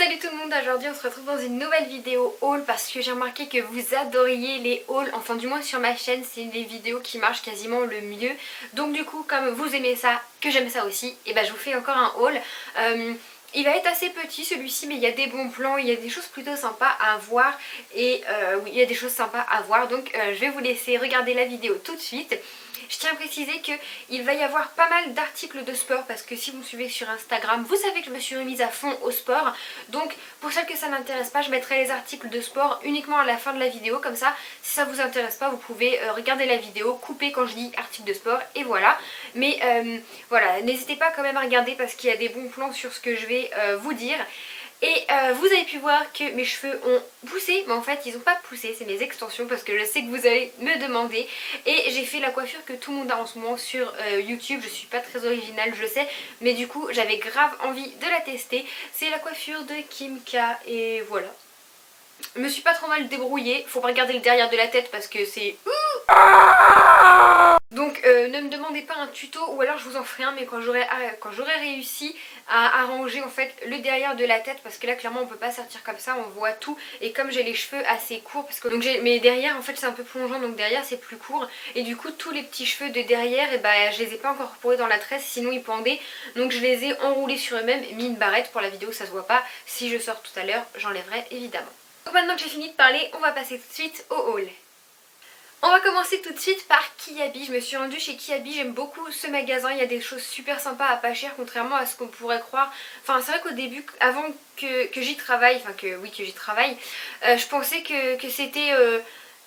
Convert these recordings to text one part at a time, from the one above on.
Salut tout le monde, aujourd'hui on se retrouve dans une nouvelle vidéo haul parce que j'ai remarqué que vous adoriez les hauls, enfin du moins sur ma chaîne c'est une des vidéos qui marche quasiment le mieux. Donc du coup comme vous aimez ça, que j'aime ça aussi, et ben je vous fais encore un haul. Il va être assez petit celui-ci mais il y a des bons plans, il y a des choses plutôt sympas à voir et oui il y a des choses sympas à voir donc je vais vous laisser regarder la vidéo tout de suite. Je tiens à préciser qu'il va y avoir pas mal d'articles de sport parce que si vous me suivez sur Instagram, vous savez que je me suis remise à fond au sport. Donc pour celles que ça n'intéresse pas, je mettrai les articles de sport uniquement à la fin de la vidéo. Comme ça, si ça vous intéresse pas, vous pouvez regarder la vidéo, couper quand je dis article de sport et voilà. Mais voilà, n'hésitez pas quand même à regarder parce qu'il y a des bons plans sur ce que je vais vous dire. Et vous avez pu voir que mes cheveux ont poussé, mais en fait ils n'ont pas poussé, c'est mes extensions parce que je sais que vous allez me demander. Et j'ai fait la coiffure que tout le monde a en ce moment sur YouTube, je suis pas très originale je sais, mais du coup j'avais grave envie de la tester. C'est la coiffure de Kim K et voilà. Je me suis pas trop mal débrouillée, faut pas regarder le derrière de la tête parce que c'est... Donc ne me demandez pas un tuto ou alors je vous en ferai un mais quand j'aurai réussi à arranger en fait le derrière de la tête parce que là clairement on peut pas sortir comme ça, on voit tout et comme j'ai les cheveux assez courts parce que donc mais derrière en fait c'est un peu plongeant donc derrière c'est plus court et du coup tous les petits cheveux de derrière et bah je les ai pas encore incorporés dans la tresse sinon ils pendaient donc je les ai enroulés sur eux-mêmes et mis une barrette pour la vidéo ça se voit pas, si je sors tout à l'heure j'enlèverai évidemment. Donc maintenant que j'ai fini de parler on va passer tout de suite au haul. On va commencer tout de suite par Kiabi. Je me suis rendue chez Kiabi, j'aime beaucoup ce magasin, il y a des choses super sympas à pas cher contrairement à ce qu'on pourrait croire. Enfin c'est vrai qu'au début, avant que j'y travaille, je pensais que c'était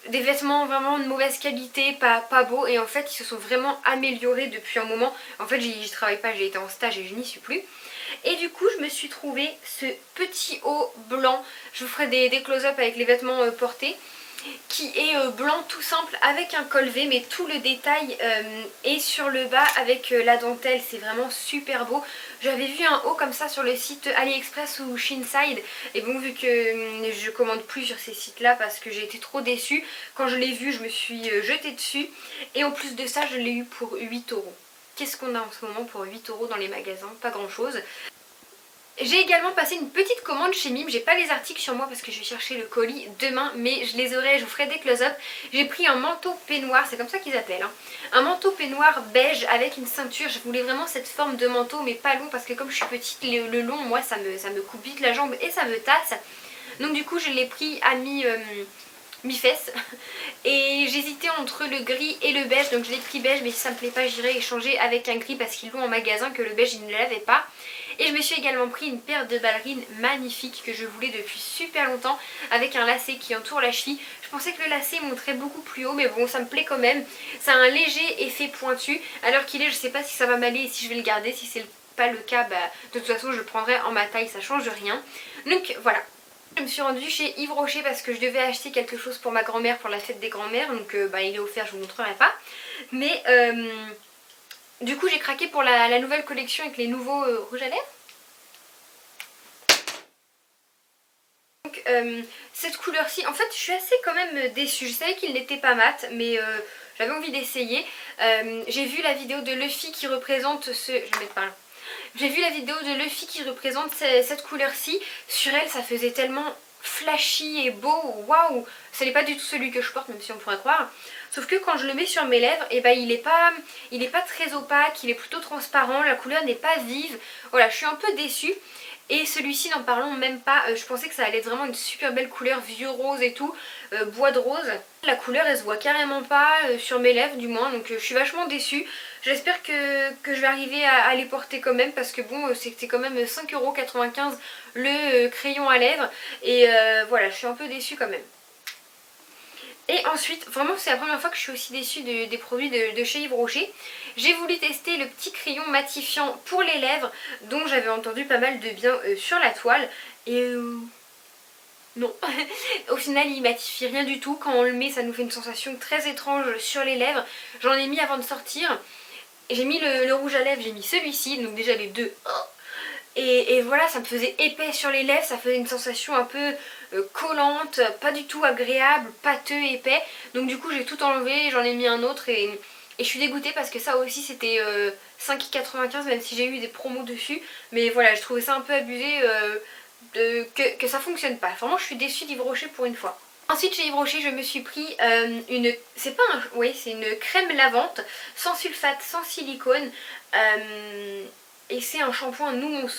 des vêtements vraiment de mauvaise qualité, pas beaux et en fait ils se sont vraiment améliorés depuis un moment. En fait j'y travaille pas, j'ai été en stage et je n'y suis plus. Et du coup je me suis trouvé ce petit haut blanc, je vous ferai des close-up avec les vêtements portés, qui est blanc tout simple avec un col V mais tout le détail est sur le bas avec la dentelle, c'est vraiment super beau. J'avais vu un haut comme ça sur le site AliExpress ou Shinside et bon vu que je commande plus sur ces sites là parce que j'ai été trop déçue, quand je l'ai vu je me suis jetée dessus et en plus de ça je l'ai eu pour 8 euros. Qu'est-ce qu'on a en ce moment pour 8 euros dans les magasins? Pas grand chose. J'ai également passé une petite commande chez Mime, j'ai pas les articles sur moi parce que je vais chercher le colis demain mais je les aurai, je vous ferai des close-up. J'ai pris un manteau peignoir, c'est comme ça qu'ils appellent, hein. Un manteau peignoir beige avec une ceinture, je voulais vraiment cette forme de manteau mais pas long parce que comme je suis petite, le long moi ça me coupe vite la jambe et ça me tasse. Donc du coup je l'ai pris à mi-fesse et j'hésitais entre le gris et le beige donc je l'ai pris beige mais si ça me plaît pas j'irai échanger avec un gris parce qu'ils l'ont en magasin que le beige ils ne l'avaient pas. Et je me suis également pris une paire de ballerines magnifiques que je voulais depuis super longtemps avec un lacet qui entoure la cheville. Je pensais que le lacet monterait beaucoup plus haut mais bon ça me plaît quand même. Ça a un léger effet pointu alors qu'il est, je sais pas si ça va m'aller et si je vais le garder. Si c'est pas le cas, bah, de toute façon je le prendrai en ma taille, ça change rien. Donc voilà. Je me suis rendue chez Yves Rocher parce que je devais acheter quelque chose pour ma grand-mère pour la fête des grands-mères. Donc bah, il est offert, je vous montrerai pas. Mais du coup j'ai craqué pour la nouvelle collection avec les nouveaux rouges à lèvres. Donc cette couleur-ci, en fait je suis assez quand même déçue. Je savais qu'il n'était pas mat mais j'avais envie d'essayer. J'ai vu la vidéo de Luffy qui représente ce... Je vais mettre par là. J'ai vu la vidéo de Luffy qui représente cette couleur-ci. Sur elle ça faisait tellement flashy et beau, waouh. Ce n'est pas du tout celui que je porte même si on pourrait croire. Sauf que quand je le mets sur mes lèvres, et ben il est pas très opaque, il est plutôt transparent, la couleur n'est pas vive. Voilà, je suis un peu déçue. Et celui-ci n'en parlons même pas, je pensais que ça allait être vraiment une super belle couleur vieux rose et tout, bois de rose. La couleur elle se voit carrément pas sur mes lèvres du moins donc je suis vachement déçue. J'espère que je vais arriver à les porter quand même parce que bon c'était quand même 5,95 € le crayon à lèvres et voilà je suis un peu déçue quand même. Et ensuite, vraiment c'est la première fois que je suis aussi déçue des produits de chez Yves Rocher. J'ai voulu tester le petit crayon matifiant pour les lèvres dont j'avais entendu pas mal de bien sur la toile. Et non, au final il matifie rien du tout. Quand on le met ça nous fait une sensation très étrange sur les lèvres. J'en ai mis avant de sortir. J'ai mis le rouge à lèvres, j'ai mis celui-ci, donc déjà les deux. Et voilà, ça me faisait épais sur les lèvres, ça faisait une sensation un peu collante, pas du tout agréable, pâteux, épais. Donc du coup j'ai tout enlevé, j'en ai mis un autre et je suis dégoûtée parce que ça aussi c'était 5,95 € même si j'ai eu des promos dessus. Mais voilà, je trouvais ça un peu abusé que ça fonctionne pas. Vraiment je suis déçue d'Yves Rocher pour une fois. Ensuite chez Yves Rocher je me suis pris c'est pas un... Oui, c'est une crème lavante sans sulfate, sans silicone. Et c'est un shampoing non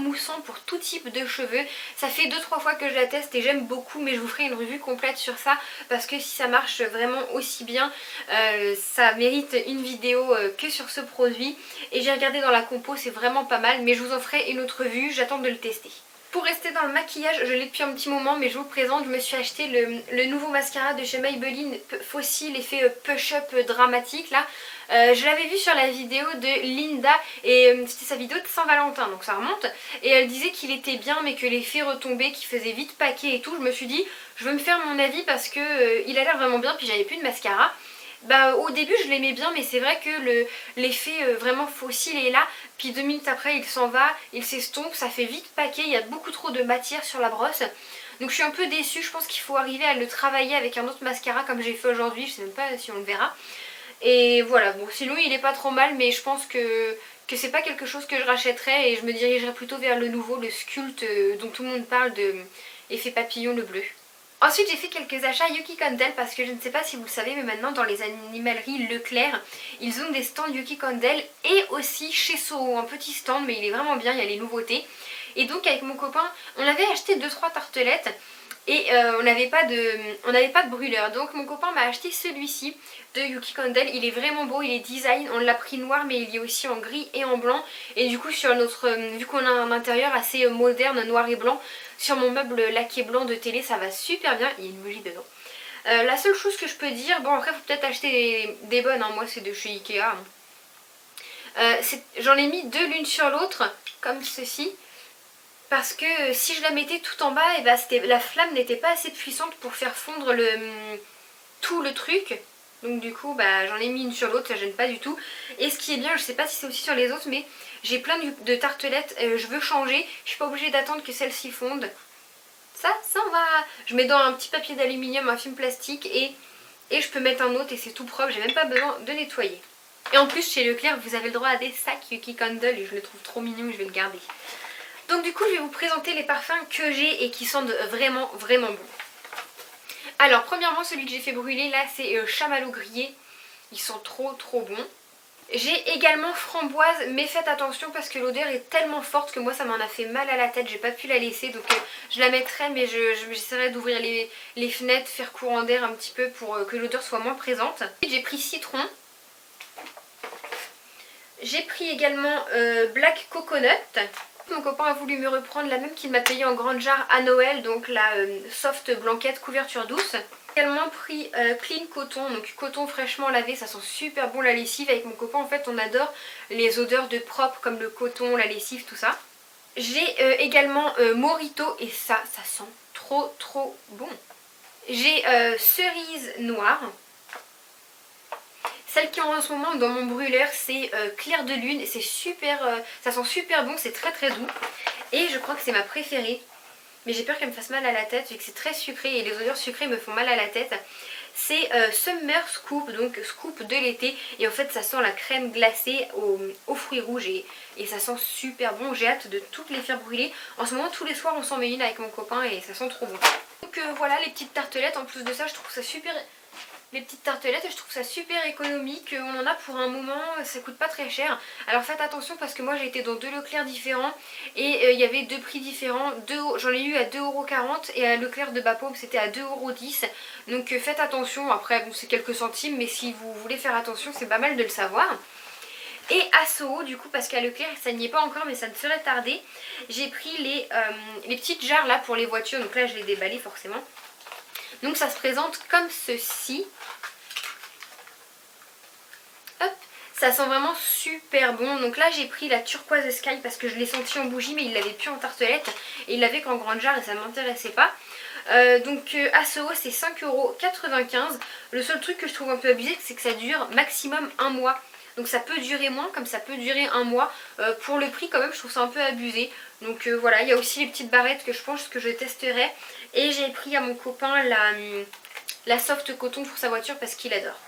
moussant pour tout type de cheveux. Ça fait 2-3 fois que je la teste et j'aime beaucoup, mais je vous ferai une revue complète sur ça parce que si ça marche vraiment aussi bien, ça mérite une vidéo que sur ce produit. Et j'ai regardé dans la compo, c'est vraiment pas mal, mais je vous en ferai une autre revue, j'attends de le tester. Pour rester dans le maquillage, je l'ai depuis un petit moment mais je vous le présente, je me suis acheté le nouveau mascara de chez Maybelline Fossil, effet push-up dramatique là. Je l'avais vu sur la vidéo de Linda et c'était sa vidéo de Saint-Valentin, donc ça remonte. Et elle disait qu'il était bien mais que l'effet retombait, qu'il faisait vite paquet et tout. Je me suis dit, je veux me faire mon avis parce que il a l'air vraiment bien, puis j'avais plus de mascara. Bah au début je l'aimais bien mais c'est vrai que l'effet vraiment fossile est là, puis 2 minutes après il s'en va, il s'estompe, ça fait vite paquet, il y a beaucoup trop de matière sur la brosse. Donc je suis un peu déçue, je pense qu'il faut arriver à le travailler avec un autre mascara comme j'ai fait aujourd'hui, je sais même pas si on le verra. Et voilà, bon sinon il est pas trop mal mais je pense que c'est pas quelque chose que je rachèterais et je me dirigerais plutôt vers le nouveau, le Sculpt dont tout le monde parle, de effet papillon le bleu. Ensuite j'ai fait quelques achats Yuki Candle parce que je ne sais pas si vous le savez mais maintenant dans les animaleries Leclerc ils ont des stands Yuki Candle et aussi chez Soho un petit stand mais il est vraiment bien, il y a les nouveautés. Et donc avec mon copain on avait acheté 2-3 tartelettes et on n'avait pas de brûleur, donc mon copain m'a acheté celui-ci de Yuki Candle, il est vraiment beau, il est design, on l'a pris noir mais il est aussi en gris et en blanc et du coup sur notre, vu qu'on a un intérieur assez moderne noir et blanc, sur mon meuble laqué blanc de télé ça va super bien, il y a une bougie dedans. La seule chose que je peux dire, bon après faut peut-être acheter des bonnes, hein, moi c'est de chez Ikea. J'en ai mis deux l'une sur l'autre comme ceci. Parce que si je la mettais tout en bas, et bah la flamme n'était pas assez puissante pour faire fondre tout le truc. Donc du coup bah, j'en ai mis une sur l'autre, ça gêne pas du tout. Et ce qui est bien, je sais pas si c'est aussi sur les autres, mais j'ai plein de tartelettes, je veux changer. Je suis pas obligée d'attendre que celle-ci fonde. Ça va. Je mets dans un petit papier d'aluminium, un film plastique et je peux mettre un autre et c'est tout propre, j'ai même pas besoin de nettoyer. Et en plus chez Leclerc vous avez le droit à des sacs Yuki Candle et je le trouve trop mignon, je vais le garder. Donc du coup je vais vous présenter les parfums que j'ai et qui sentent vraiment vraiment bon. Alors premièrement celui que j'ai fait brûler là c'est Chamallow grillé. Ils sont trop bons. J'ai également framboise mais faites attention parce que l'odeur est tellement forte que moi ça m'en a fait mal à la tête. J'ai pas pu la laisser donc je la mettrai mais j'essaierai d'ouvrir les fenêtres, faire courant d'air un petit peu pour que l'odeur soit moins présente. J'ai pris citron. J'ai pris également Black Coconut. Mon copain a voulu me reprendre la même qu'il m'a payée en grande jarre à Noël, donc la soft blanquette couverture douce. J'ai également pris Clean Coton, donc coton fraîchement lavé, ça sent super bon la lessive. Avec mon copain en fait on adore les odeurs de propre comme le coton, la lessive, tout ça. J'ai également Morito et ça sent trop bon. J'ai cerise noire. Celle qui est en ce moment dans mon brûleur c'est Clair de Lune, c'est super, ça sent super bon, c'est très doux. Et je crois que c'est ma préférée, mais j'ai peur qu'elle me fasse mal à la tête vu que c'est très sucré et les odeurs sucrées me font mal à la tête. C'est Summer Scoop, donc scoop de l'été et en fait ça sent la crème glacée aux fruits rouges et ça sent super bon. J'ai hâte de toutes les faire brûler. En ce moment tous les soirs on s'en met une avec mon copain et ça sent trop bon. Donc voilà les petites tartelettes, en plus de ça je trouve ça super... Les petites tartelettes, je trouve ça super économique, on en a pour un moment, ça coûte pas très cher. Alors faites attention parce que moi j'ai été dans deux Leclerc différents et il y avait deux prix différents. J'en ai eu à 2,40 € et à Leclerc de Bapaume c'était à 2,10 €. Donc faites attention, après bon, c'est quelques centimes mais si vous voulez faire attention c'est pas mal de le savoir. Et à Soho du coup parce qu'à Leclerc ça n'y est pas encore mais ça ne serait tardé. J'ai pris les petites jarres là pour les voitures, donc là je les déballais forcément. Donc ça se présente comme ceci. Hop, ça sent vraiment super bon. Donc là j'ai pris la turquoise sky parce que je l'ai senti en bougie mais il l'avait plus en tartelette. Et il l'avait qu'en grande jarre et ça ne m'intéressait pas. Donc à Soho c'est 5,95 €. Le seul truc que je trouve un peu abusé c'est que ça dure maximum un mois. Donc ça peut durer moins comme ça peut durer un mois. Pour le prix quand même je trouve ça un peu abusé. Donc voilà, il y a aussi les petites barrettes que je pense que je testerai. Et j'ai pris à mon copain la soft coton pour sa voiture parce qu'il adore.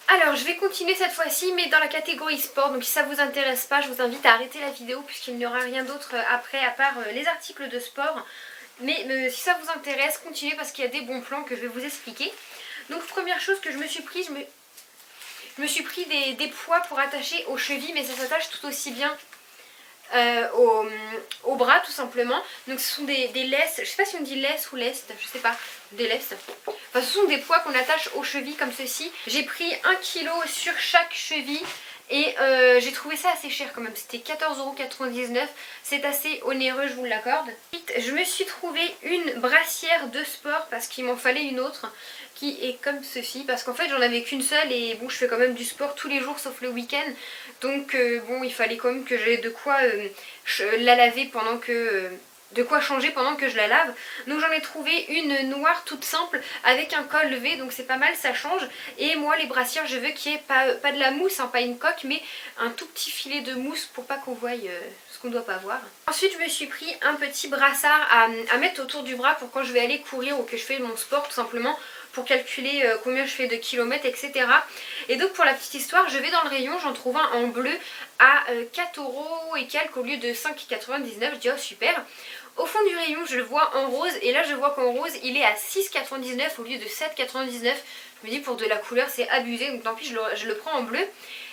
Alors je vais continuer cette fois-ci mais dans la catégorie sport, donc si ça vous intéresse pas je vous invite à arrêter la vidéo puisqu'il n'y aura rien d'autre après à part les articles de sport. Mais si ça vous intéresse, continuez parce qu'il y a des bons plans que je vais vous expliquer. Donc première chose que je me suis pris, je me suis pris des poids pour attacher aux chevilles, mais ça s'attache tout aussi bien au bras tout simplement. Donc ce sont des laisses, je sais pas si on dit laisse ou leste, je sais pas, des laisses. Enfin ce sont des poids qu'on attache aux chevilles comme ceci. J'ai pris 1 kg sur chaque cheville. Et j'ai trouvé ça assez cher quand même, c'était 14,99 €, c'est assez onéreux, je vous l'accorde. Ensuite, je me suis trouvé une brassière de sport parce qu'il m'en fallait une autre qui est comme ceci. Parce qu'en fait j'en avais qu'une seule et bon je fais quand même du sport tous les jours sauf le week-end. Donc bon il fallait quand même que j'aie de quoi la laver pendant que... de quoi changer pendant que je la lave. Donc j'en ai trouvé une noire toute simple avec un col levé, donc c'est pas mal, ça change. Et moi les brassières je veux qu'il n'y ait pas de la mousse, hein, pas une coque, mais un tout petit filet de mousse pour pas qu'on voie ce qu'on doit pas voir. Ensuite je me suis pris un petit brassard à mettre autour du bras pour quand je vais aller courir ou que je fais mon sport tout simplement, pour calculer combien je fais de kilomètres, etc. Et donc pour la petite histoire, je vais dans le rayon, j'en trouve un en bleu à 4 € et quelques au lieu de 5,99 €. Je dis oh super. Au fond du rayon je le vois en rose et là je vois qu'en rose il est à 6,99 € au lieu de 7,99 €. Je me dis pour de la couleur c'est abusé, donc tant pis je le prends en bleu.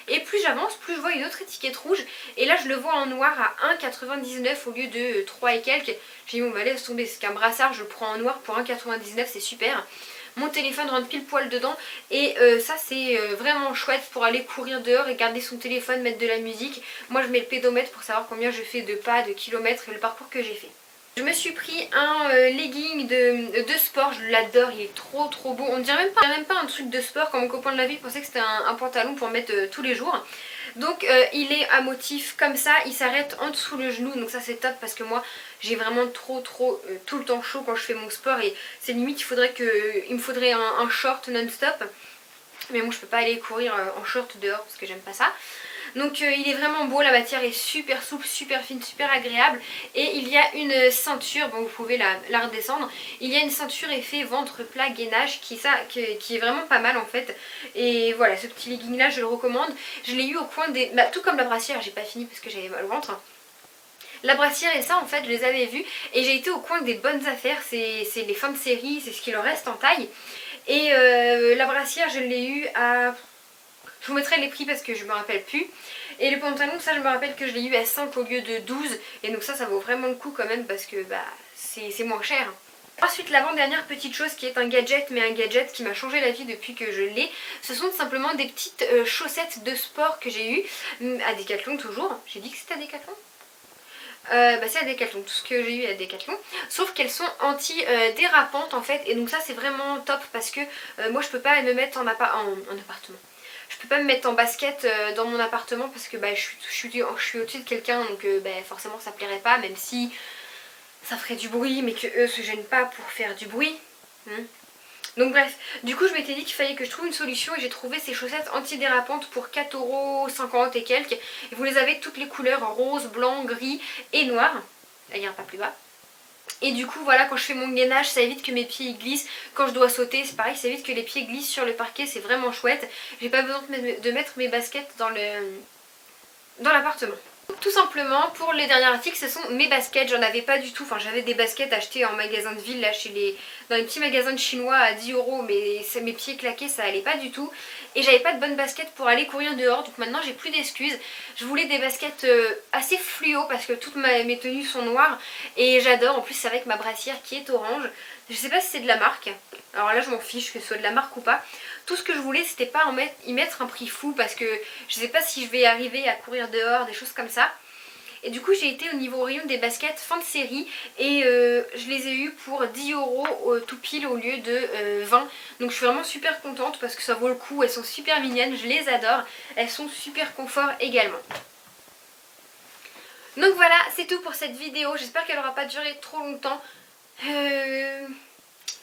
Et plus j'avance, plus je vois une autre étiquette rouge. Et là je le vois en noir à 1,99 € au lieu de 3 et quelques. J'ai dit bon bah laisse tomber, c'est qu'un brassard, je le prends en noir pour 1,99 €, c'est super. Mon téléphone rentre pile poil dedans et ça c'est vraiment chouette pour aller courir dehors et garder son téléphone, mettre de la musique. Moi je mets le pédomètre pour savoir combien je fais de pas, de kilomètres et le parcours que j'ai fait. Je me suis pris un legging de sport, je l'adore, il est trop beau. On dirait même pas un truc de sport comme mon copain de la vie pensait que c'était un pantalon pour mettre tous les jours. Donc il est à motif comme ça, il s'arrête en dessous le genou, donc ça c'est top parce que moi j'ai vraiment trop tout le temps chaud quand je fais mon sport et c'est limite il me faudrait un short non-stop. Mais bon je peux pas aller courir en short dehors parce que j'aime pas ça. Donc il est vraiment beau, la matière est super souple, super fine, super agréable. Et il y a une ceinture, bon vous pouvez la redescendre. Il y a une ceinture effet ventre plat gainage qui est vraiment pas mal en fait. Et voilà, ce petit legging là je le recommande. Je l'ai eu au coin des... Bah, tout comme la brassière, j'ai pas fini parce que j'avais mal au ventre. La brassière et ça en fait je les avais vus et j'ai été au coin des bonnes affaires, c'est les fins de série, c'est ce qu'il leur reste en taille. Et la brassière je l'ai eu à... Je vous mettrai les prix parce que je me rappelle plus. Et le pantalon, ça je me rappelle que je l'ai eu à 5 au lieu de 12. Et donc ça vaut vraiment le coup quand même parce que bah c'est moins cher. Ensuite l'avant-dernière petite chose qui est un gadget, mais un gadget qui m'a changé la vie depuis que je l'ai, ce sont simplement des petites chaussettes de sport que j'ai eues à Decathlon toujours. J'ai dit que c'était à Decathlon. Bah c'est à Decathlon, tout ce que j'ai eu à Decathlon, sauf qu'elles sont anti-dérapantes en fait, et donc ça c'est vraiment top parce que moi je peux pas me mettre en appartement. Je peux pas me mettre en basket dans mon appartement parce que bah, je suis au-dessus de quelqu'un, donc bah, forcément ça plairait pas, même si ça ferait du bruit mais que eux se gênent pas pour faire du bruit. Donc bref, du coup je m'étais dit qu'il fallait que je trouve une solution et j'ai trouvé ces chaussettes antidérapantes pour 4,50 € et quelques. Et vous les avez toutes les couleurs, rose, blanc, gris et noir. Là il y a un pas plus bas. Et du coup voilà, quand je fais mon gainage ça évite que mes pieds glissent. Quand je dois sauter c'est pareil, ça évite que les pieds glissent sur le parquet, c'est vraiment chouette. J'ai pas besoin de mettre mes baskets dans l'appartement. Tout simplement pour les derniers articles ce sont mes baskets, j'en avais pas du tout, enfin j'avais des baskets achetées en magasin de ville là dans les petits magasins de chinois à 10 € mais mes pieds claqués ça allait pas du tout et j'avais pas de bonnes baskets pour aller courir dehors, donc maintenant j'ai plus d'excuses. Je voulais des baskets assez fluo parce que toutes mes tenues sont noires et j'adore, en plus c'est avec ma brassière qui est orange. Je sais pas si c'est de la marque, alors là je m'en fiche que ce soit de la marque ou pas. Tout ce que je voulais c'était pas y mettre un prix fou parce que je sais pas si je vais arriver à courir dehors, des choses comme ça. Et du coup j'ai été au niveau rayon des baskets fin de série et je les ai eues pour 10 € tout pile au lieu de 20. Donc je suis vraiment super contente parce que ça vaut le coup, elles sont super mignonnes, je les adore. Elles sont super confort également. Donc voilà, c'est tout pour cette vidéo, j'espère qu'elle n'aura pas duré trop longtemps.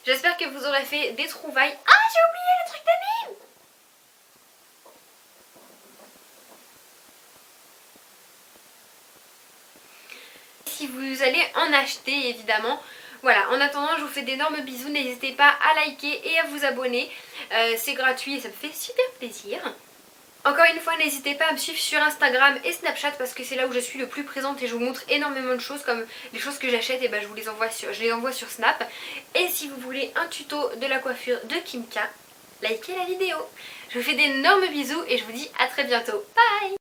J'espère que vous aurez fait des trouvailles. Ah j'ai oublié le truc d'Amine. Si vous allez en acheter évidemment, Voilà, en attendant je vous fais d'énormes bisous, n'hésitez pas à liker et à vous abonner, c'est gratuit et ça me fait super plaisir. Encore une fois, n'hésitez pas à me suivre sur Instagram et Snapchat parce que c'est là où je suis le plus présente et je vous montre énormément de choses, comme les choses que j'achète et je vous les envoie sur Snap. Et si vous voulez un tuto de la coiffure de Kimka, likez la vidéo. Je vous fais d'énormes bisous et je vous dis à très bientôt. Bye!